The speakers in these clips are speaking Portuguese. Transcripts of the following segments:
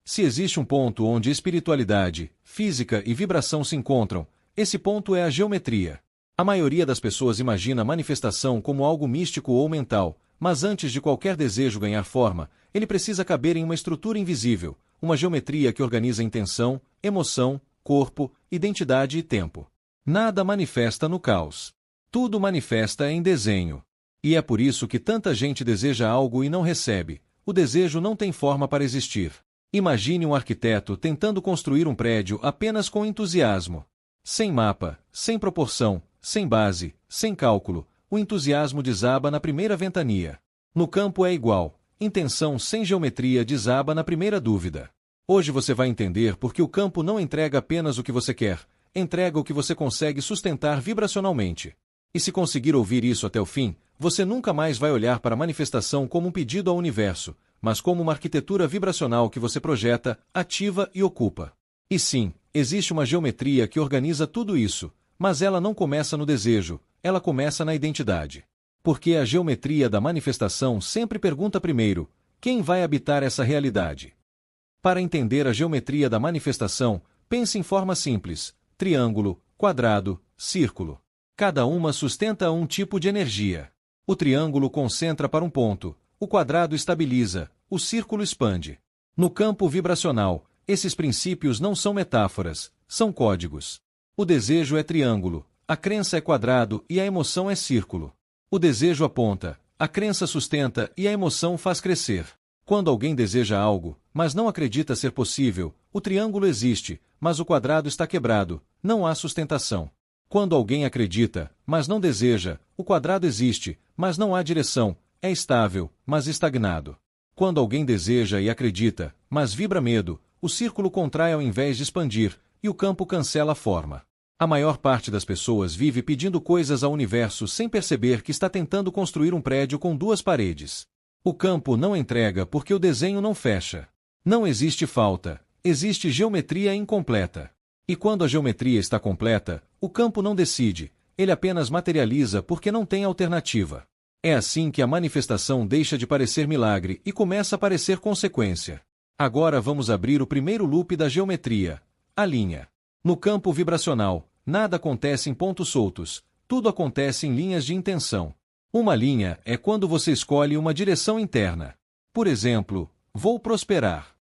Se existe um ponto onde espiritualidade, física e vibração se encontram, esse ponto é a geometria. A maioria das pessoas imagina a manifestação como algo místico ou mental, mas antes de qualquer desejo ganhar forma, ele precisa caber em uma estrutura invisível, uma geometria que organiza intenção, emoção, corpo, identidade e tempo. Nada manifesta no caos. Tudo manifesta em desenho. E é por isso que tanta gente deseja algo e não recebe. O desejo não tem forma para existir. Imagine um arquiteto tentando construir um prédio apenas com entusiasmo. Sem mapa, sem proporção, sem base, sem cálculo, o entusiasmo desaba na primeira ventania. No campo é igual. Intenção sem geometria desaba na primeira dúvida. Hoje você vai entender por que o campo não entrega apenas o que você quer, entrega o que você consegue sustentar vibracionalmente. E se conseguir ouvir isso até o fim, você nunca mais vai olhar para a manifestação como um pedido ao universo, mas como uma arquitetura vibracional que você projeta, ativa e ocupa. E sim, existe uma geometria que organiza tudo isso, mas ela não começa no desejo, ela começa na identidade. Porque a geometria da manifestação sempre pergunta primeiro: quem vai habitar essa realidade? Para entender a geometria da manifestação, pense em forma simples: triângulo, quadrado, círculo. Cada uma sustenta um tipo de energia. O triângulo concentra para um ponto, o quadrado estabiliza, o círculo expande. No campo vibracional, esses princípios não são metáforas, são códigos. O desejo é triângulo, a crença é quadrado e a emoção é círculo. O desejo aponta, a crença sustenta e a emoção faz crescer. Quando alguém deseja algo, mas não acredita ser possível, o triângulo existe, mas o quadrado está quebrado, não há sustentação. Quando alguém acredita, mas não deseja, o quadrado existe, mas não há direção, é estável, mas estagnado. Quando alguém deseja e acredita, mas vibra medo, o círculo contrai ao invés de expandir, e o campo cancela a forma. A maior parte das pessoas vive pedindo coisas ao universo sem perceber que está tentando construir um prédio com duas paredes. O campo não entrega porque o desenho não fecha. Não existe falta, existe geometria incompleta. E quando a geometria está completa, o campo não decide, ele apenas materializa porque não tem alternativa. É assim que a manifestação deixa de parecer milagre e começa a parecer consequência. Agora vamos abrir o primeiro loop da geometria, a linha. No campo vibracional, nada acontece em pontos soltos, tudo acontece em linhas de intenção. Uma linha é quando você escolhe uma direção interna. Por exemplo, vou prosperar.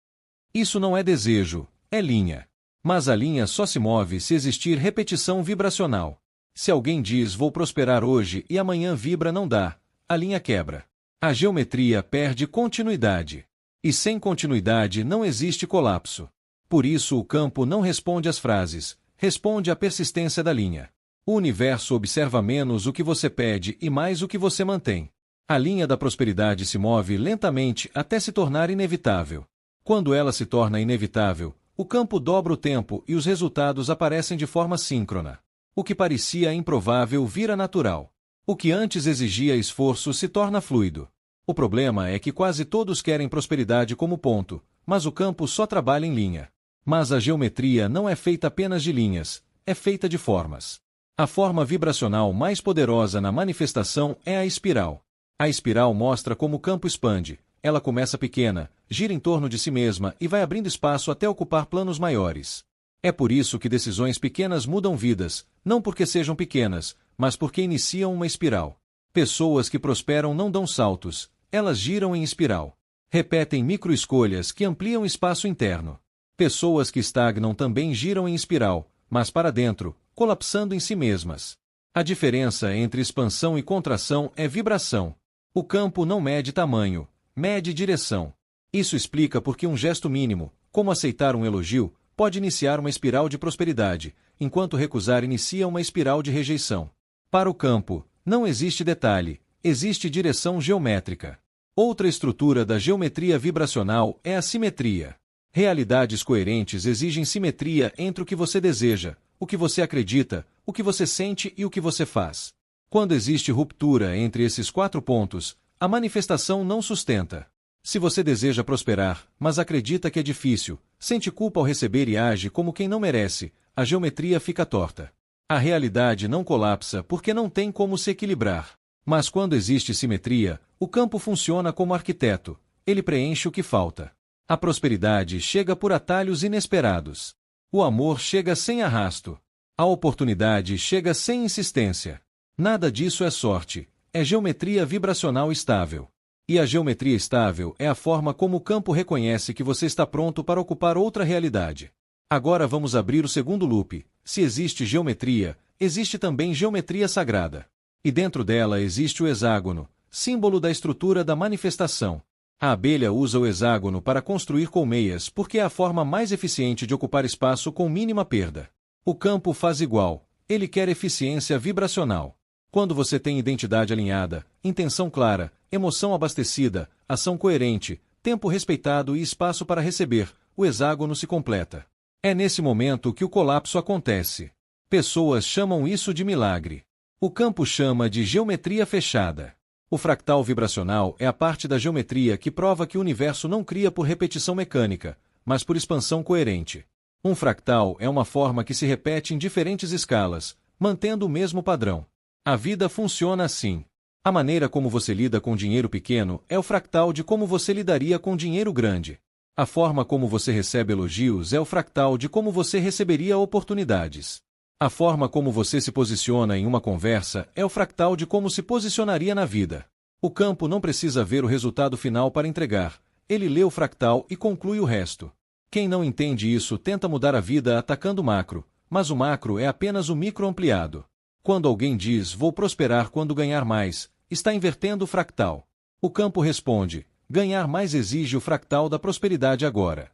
Isso não é desejo, é linha. Mas a linha só se move se existir repetição vibracional. Se alguém diz vou prosperar hoje e amanhã vibra não dá, a linha quebra. A geometria perde continuidade. E sem continuidade não existe colapso. Por isso o campo não responde às frases, responde à persistência da linha. O universo observa menos o que você pede e mais o que você mantém. A linha da prosperidade se move lentamente até se tornar inevitável. Quando ela se torna inevitável, o campo dobra o tempo e os resultados aparecem de forma síncrona. O que parecia improvável vira natural. O que antes exigia esforço se torna fluido. O problema é que quase todos querem prosperidade como ponto, mas o campo só trabalha em linha. Mas a geometria não é feita apenas de linhas, é feita de formas. A forma vibracional mais poderosa na manifestação é a espiral. A espiral mostra como o campo expande. Ela começa pequena, gira em torno de si mesma e vai abrindo espaço até ocupar planos maiores. É por isso que decisões pequenas mudam vidas, não porque sejam pequenas, mas porque iniciam uma espiral. Pessoas que prosperam não dão saltos, elas giram em espiral. Repetem microescolhas que ampliam espaço interno. Pessoas que estagnam também giram em espiral, mas para dentro, colapsando em si mesmas. A diferença entre expansão e contração é vibração. O campo não mede tamanho, mede direção. Isso explica por que um gesto mínimo, como aceitar um elogio, pode iniciar uma espiral de prosperidade, enquanto recusar inicia uma espiral de rejeição. Para o campo, não existe detalhe, existe direção geométrica. Outra estrutura da geometria vibracional é a simetria. Realidades coerentes exigem simetria entre o que você deseja, o que você acredita, o que você sente e o que você faz. Quando existe ruptura entre esses 4 pontos, a manifestação não sustenta. Se você deseja prosperar, mas acredita que é difícil, sente culpa ao receber e age como quem não merece, a geometria fica torta. A realidade não colapsa porque não tem como se equilibrar. Mas quando existe simetria, o campo funciona como arquiteto, ele preenche o que falta. A prosperidade chega por atalhos inesperados. O amor chega sem arrasto. A oportunidade chega sem insistência. Nada disso é sorte, é geometria vibracional estável. E a geometria estável é a forma como o campo reconhece que você está pronto para ocupar outra realidade. Agora vamos abrir o segundo loop. Se existe geometria, existe também geometria sagrada. E dentro dela existe o hexágono, símbolo da estrutura da manifestação. A abelha usa o hexágono para construir colmeias porque é a forma mais eficiente de ocupar espaço com mínima perda. O campo faz igual, ele quer eficiência vibracional. Quando você tem identidade alinhada, intenção clara, emoção abastecida, ação coerente, tempo respeitado e espaço para receber, o hexágono se completa. É nesse momento que o colapso acontece. Pessoas chamam isso de milagre. O campo chama de geometria fechada. O fractal vibracional é a parte da geometria que prova que o universo não cria por repetição mecânica, mas por expansão coerente. Um fractal é uma forma que se repete em diferentes escalas, mantendo o mesmo padrão. A vida funciona assim. A maneira como você lida com dinheiro pequeno é o fractal de como você lidaria com dinheiro grande. A forma como você recebe elogios é o fractal de como você receberia oportunidades. A forma como você se posiciona em uma conversa é o fractal de como se posicionaria na vida. O campo não precisa ver o resultado final para entregar, ele lê o fractal e conclui o resto. Quem não entende isso tenta mudar a vida atacando o macro, mas o macro é apenas o micro ampliado. Quando alguém diz vou prosperar quando ganhar mais, está invertendo o fractal. O campo responde, ganhar mais exige o fractal da prosperidade agora.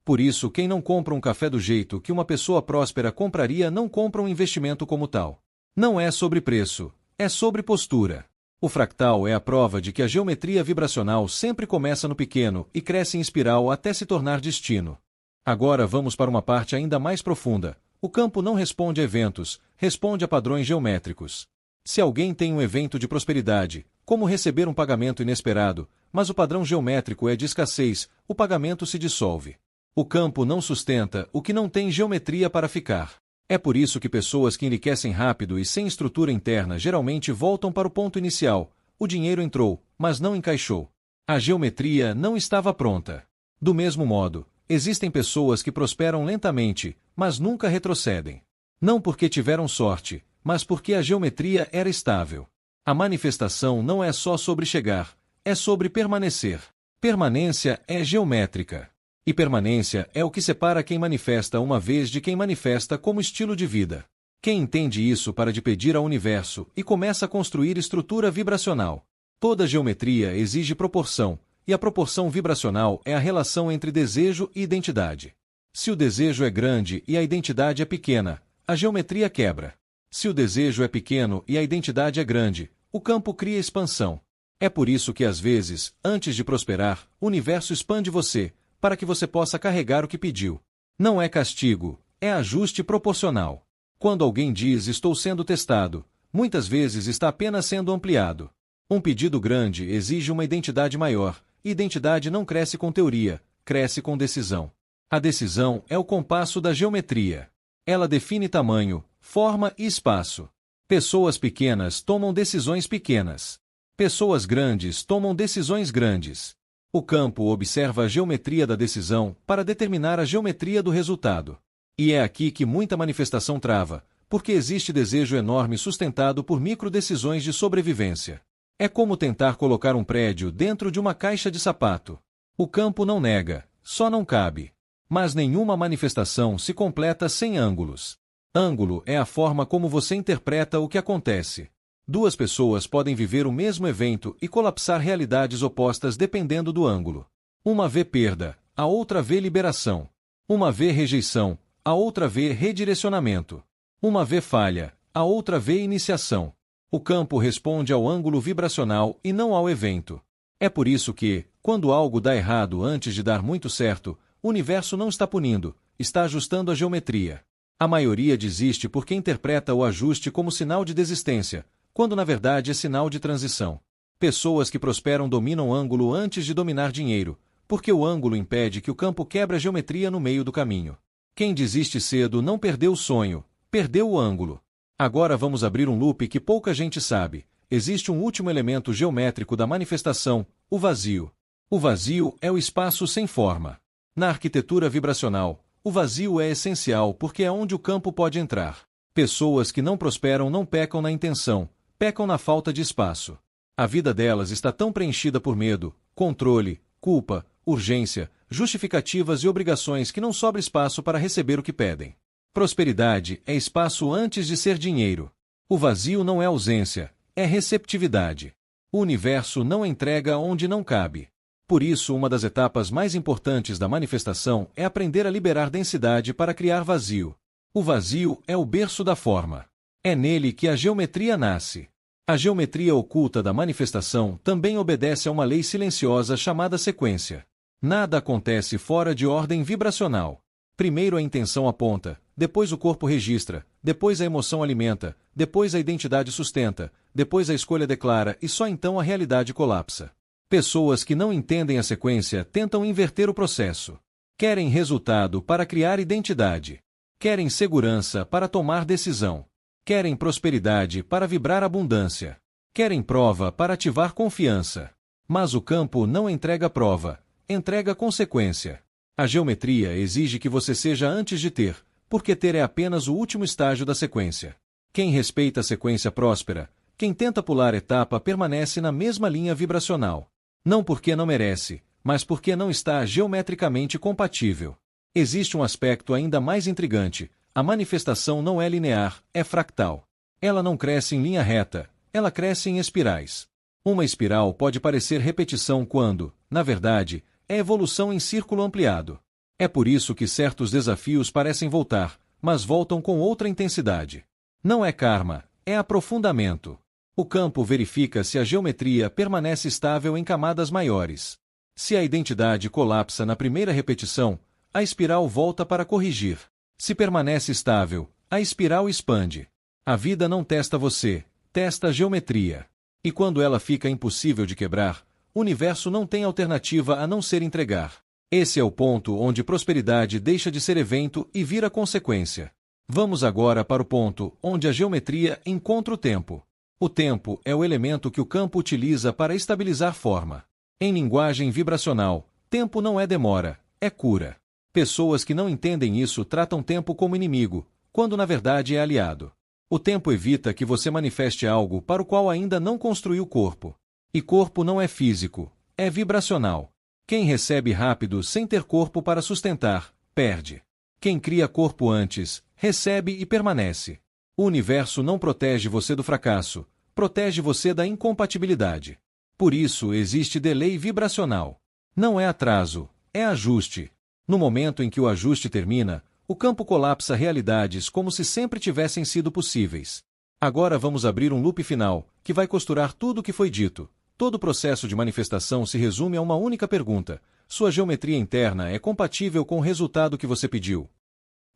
Por isso, quem não compra um café do jeito que uma pessoa próspera compraria não compra um investimento como tal. Não é sobre preço, é sobre postura. O fractal é a prova de que a geometria vibracional sempre começa no pequeno e cresce em espiral até se tornar destino. Agora vamos para uma parte ainda mais profunda. O campo não responde a eventos, responde a padrões geométricos. Se alguém tem um evento de prosperidade, como receber um pagamento inesperado, mas o padrão geométrico é de escassez, o pagamento se dissolve. O campo não sustenta o que não tem geometria para ficar. É por isso que pessoas que enriquecem rápido e sem estrutura interna geralmente voltam para o ponto inicial. O dinheiro entrou, mas não encaixou. A geometria não estava pronta. Do mesmo modo, existem pessoas que prosperam lentamente, mas nunca retrocedem. Não porque tiveram sorte, mas porque a geometria era estável. A manifestação não é só sobre chegar, é sobre permanecer. Permanência é geométrica. E permanência é o que separa quem manifesta uma vez de quem manifesta como estilo de vida. Quem entende isso para de pedir ao universo e começa a construir estrutura vibracional. Toda geometria exige proporção, e a proporção vibracional é a relação entre desejo e identidade. Se o desejo é grande e a identidade é pequena, a geometria quebra. Se o desejo é pequeno e a identidade é grande, o campo cria expansão. É por isso que às vezes, antes de prosperar, o universo expande você, para que você possa carregar o que pediu. Não é castigo, é ajuste proporcional. Quando alguém diz estou sendo testado, muitas vezes está apenas sendo ampliado. Um pedido grande exige uma identidade maior, e identidade não cresce com teoria, cresce com decisão. A decisão é o compasso da geometria. Ela define tamanho, forma e espaço. Pessoas pequenas tomam decisões pequenas. Pessoas grandes tomam decisões grandes. O campo observa a geometria da decisão para determinar a geometria do resultado. E é aqui que muita manifestação trava, porque existe desejo enorme sustentado por microdecisões de sobrevivência. É como tentar colocar um prédio dentro de uma caixa de sapato. O campo não nega, só não cabe. Mas nenhuma manifestação se completa sem ângulos. Ângulo é a forma como você interpreta o que acontece. Duas pessoas podem viver o mesmo evento e colapsar realidades opostas dependendo do ângulo. Uma vê perda, a outra vê liberação. Uma vê rejeição, a outra vê redirecionamento. Uma vê falha, a outra vê iniciação. O campo responde ao ângulo vibracional e não ao evento. É por isso que, quando algo dá errado antes de dar muito certo, o universo não está punindo, está ajustando a geometria. A maioria desiste porque interpreta o ajuste como sinal de desistência, quando na verdade é sinal de transição. Pessoas que prosperam dominam ângulo antes de dominar dinheiro, porque o ângulo impede que o campo quebre a geometria no meio do caminho. Quem desiste cedo não perdeu o sonho, perdeu o ângulo. Agora vamos abrir um loop que pouca gente sabe. Existe um último elemento geométrico da manifestação, o vazio. O vazio é o espaço sem forma. Na arquitetura vibracional, o vazio é essencial porque é onde o campo pode entrar. Pessoas que não prosperam não pecam na intenção, pecam na falta de espaço. A vida delas está tão preenchida por medo, controle, culpa, urgência, justificativas e obrigações que não sobra espaço para receber o que pedem. Prosperidade é espaço antes de ser dinheiro. O vazio não é ausência, é receptividade. O universo não entrega onde não cabe. Por isso, uma das etapas mais importantes da manifestação é aprender a liberar densidade para criar vazio. O vazio é o berço da forma. É nele que a geometria nasce. A geometria oculta da manifestação também obedece a uma lei silenciosa chamada sequência. Nada acontece fora de ordem vibracional. Primeiro a intenção aponta, depois o corpo registra, depois a emoção alimenta, depois a identidade sustenta, depois a escolha declara e só então a realidade colapsa. Pessoas que não entendem a sequência tentam inverter o processo. Querem resultado para criar identidade. Querem segurança para tomar decisão. Querem prosperidade para vibrar abundância. Querem prova para ativar confiança. Mas o campo não entrega prova, entrega consequência. A geometria exige que você seja antes de ter, porque ter é apenas o último estágio da sequência. Quem respeita a sequência próspera, quem tenta pular etapa permanece na mesma linha vibracional. Não porque não merece, mas porque não está geometricamente compatível. Existe um aspecto ainda mais intrigante: a manifestação não é linear, é fractal. Ela não cresce em linha reta, ela cresce em espirais. Uma espiral pode parecer repetição quando, na verdade, é evolução em círculo ampliado. É por isso que certos desafios parecem voltar, mas voltam com outra intensidade. Não é karma, é aprofundamento. O campo verifica se a geometria permanece estável em camadas maiores. Se a identidade colapsa na primeira repetição, a espiral volta para corrigir. Se permanece estável, a espiral expande. A vida não testa você, testa a geometria. E quando ela fica impossível de quebrar, o universo não tem alternativa a não ser entregar. Esse é o ponto onde prosperidade deixa de ser evento e vira consequência. Vamos agora para o ponto onde a geometria encontra o tempo. O tempo é o elemento que o campo utiliza para estabilizar forma. Em linguagem vibracional, tempo não é demora, é cura. Pessoas que não entendem isso tratam tempo como inimigo, quando na verdade é aliado. O tempo evita que você manifeste algo para o qual ainda não construiu corpo. E corpo não é físico, é vibracional. Quem recebe rápido sem ter corpo para sustentar, perde. Quem cria corpo antes, recebe e permanece. O universo não protege você do fracasso, protege você da incompatibilidade. Por isso existe delay vibracional. Não é atraso, é ajuste. No momento em que o ajuste termina, o campo colapsa realidades como se sempre tivessem sido possíveis. Agora vamos abrir um loop final, que vai costurar tudo o que foi dito. Todo o processo de manifestação se resume a uma única pergunta: sua geometria interna é compatível com o resultado que você pediu?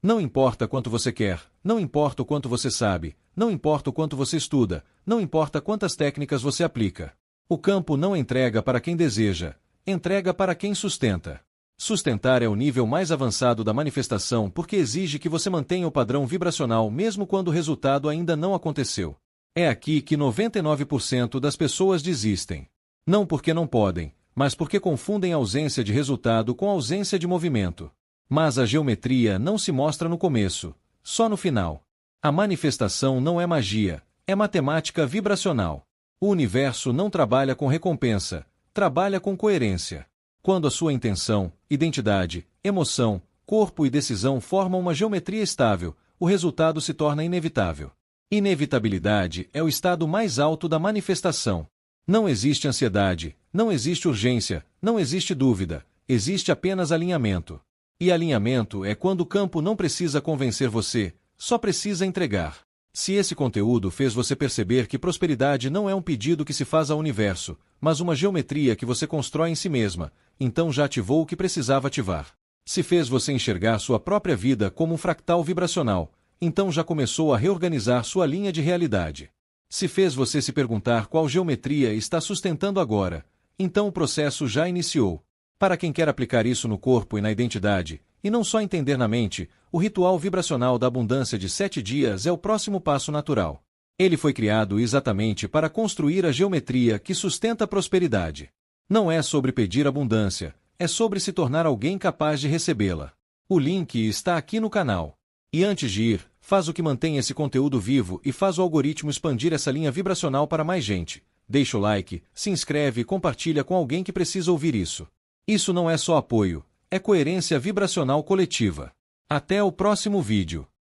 Não importa quanto você quer, não importa o quanto você sabe, não importa o quanto você estuda, não importa quantas técnicas você aplica. O campo não entrega para quem deseja, entrega para quem sustenta. Sustentar é o nível mais avançado da manifestação porque exige que você mantenha o padrão vibracional mesmo quando o resultado ainda não aconteceu. É aqui que 99% das pessoas desistem. Não porque não podem, mas porque confundem a ausência de resultado com a ausência de movimento. Mas a geometria não se mostra no começo, só no final. A manifestação não é magia, é matemática vibracional. O universo não trabalha com recompensa, trabalha com coerência. Quando a sua intenção, identidade, emoção, corpo e decisão formam uma geometria estável, o resultado se torna inevitável. Inevitabilidade é o estado mais alto da manifestação. Não existe ansiedade, não existe urgência, não existe dúvida, existe apenas alinhamento. E alinhamento é quando o campo não precisa convencer você, só precisa entregar. Se esse conteúdo fez você perceber que prosperidade não é um pedido que se faz ao universo, mas uma geometria que você constrói em si mesma, então já ativou o que precisava ativar. Se fez você enxergar sua própria vida como um fractal vibracional, então já começou a reorganizar sua linha de realidade. Se fez você se perguntar qual geometria está sustentando agora, então o processo já iniciou. Para quem quer aplicar isso no corpo e na identidade, e não só entender na mente, o ritual vibracional da abundância de 7 dias é o próximo passo natural. Ele foi criado exatamente para construir a geometria que sustenta a prosperidade. Não é sobre pedir abundância, é sobre se tornar alguém capaz de recebê-la. O link está aqui no canal. E antes de ir, faz o que mantém esse conteúdo vivo e faz o algoritmo expandir essa linha vibracional para mais gente. Deixa o like, se inscreve e compartilha com alguém que precisa ouvir isso. Isso não é só apoio, é coerência vibracional coletiva. Até o próximo vídeo.